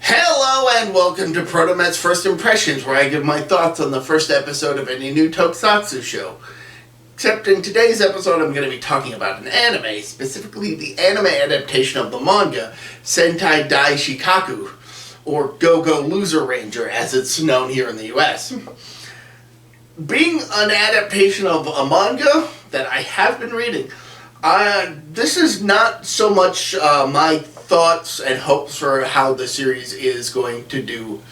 Hello and welcome to ProtoMet's First Impressions, where I give my thoughts on the first episode of any new tokusatsu show. Except in today's episode I'm going to be talking about an anime, specifically the anime adaptation of the manga, Sentai Daishikkaku, or Go-Go Loser Ranger as it's known here in the US. Being an adaptation of a manga that I have been reading, this is not so much my thoughts and hopes for how the series is going to do,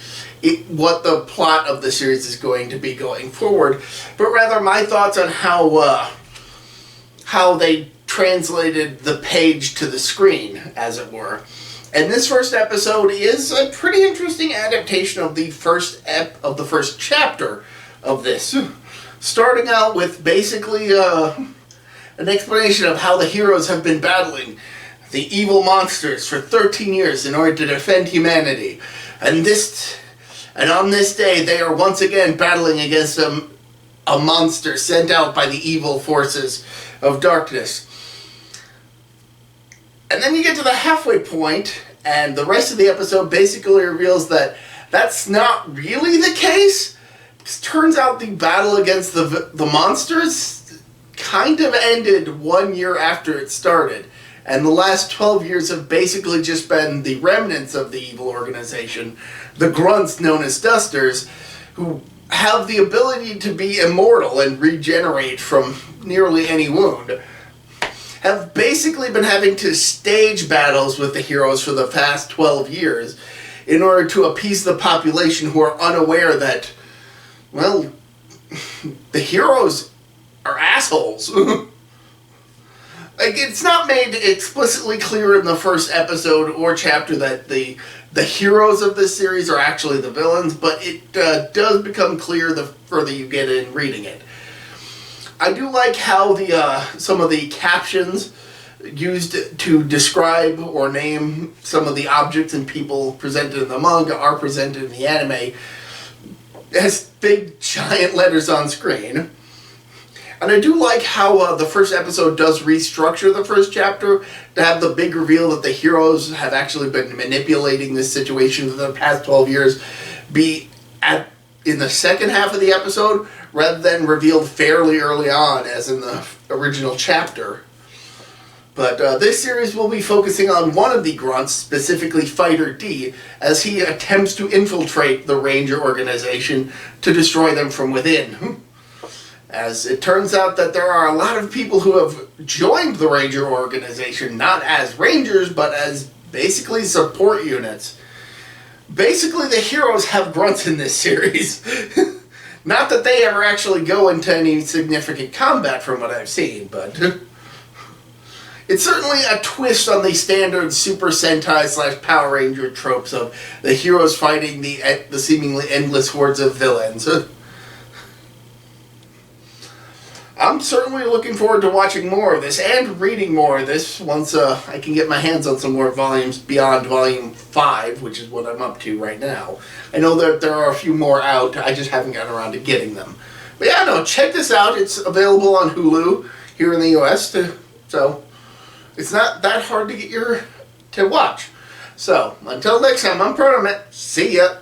what the plot of the series is going to be going forward, but rather my thoughts on how they translated the page to the screen, as it were. And this first episode is a pretty interesting adaptation of the first chapter of this, starting out with basically an explanation of how the heroes have been battling the evil monsters for 13 years in order to defend humanity. And on this day, they are once again battling against a monster sent out by the evil forces of darkness. And then you get to the halfway point, and the rest of the episode basically reveals that that's not really the case. It turns out the battle against the monsters kind of ended 1 year after it started. And the last 12 years have basically just been the remnants of the evil organization, the grunts known as Dusters, who have the ability to be immortal and regenerate from nearly any wound, have basically been having to stage battles with the heroes for the past 12 years in order to appease the population who are unaware that, well, the heroes are assholes. Like, it's not made explicitly clear in the first episode or chapter that the heroes of this series are actually the villains, but it does become clear the further you get in reading it. I do like how some of the captions used to describe or name some of the objects and people presented in the manga are presented in the anime. It has big, giant letters on screen. And I do like how the first episode does restructure the first chapter to have the big reveal that the heroes have actually been manipulating this situation for the past 12 years be in the second half of the episode rather than revealed fairly early on as in the original chapter. But this series will be focusing on one of the grunts, specifically Fighter D, as he attempts to infiltrate the Ranger organization to destroy them from within. As it turns out that there are a lot of people who have joined the Ranger organization, not as Rangers, but as basically support units. Basically, the heroes have grunts in this series. Not that they ever actually go into any significant combat from what I've seen, but it's certainly a twist on the standard Super Sentai / Power Ranger tropes of the heroes fighting the seemingly endless hordes of villains. I'm certainly looking forward to watching more of this and reading more of this once I can get my hands on some more volumes beyond Volume 5, which is what I'm up to right now. I know that there are a few more out, I just haven't gotten around to getting them. But yeah, no, check this out. It's available on Hulu here in the US, so it's not that hard to watch. So, until next time, I'm ProtoMet. See ya!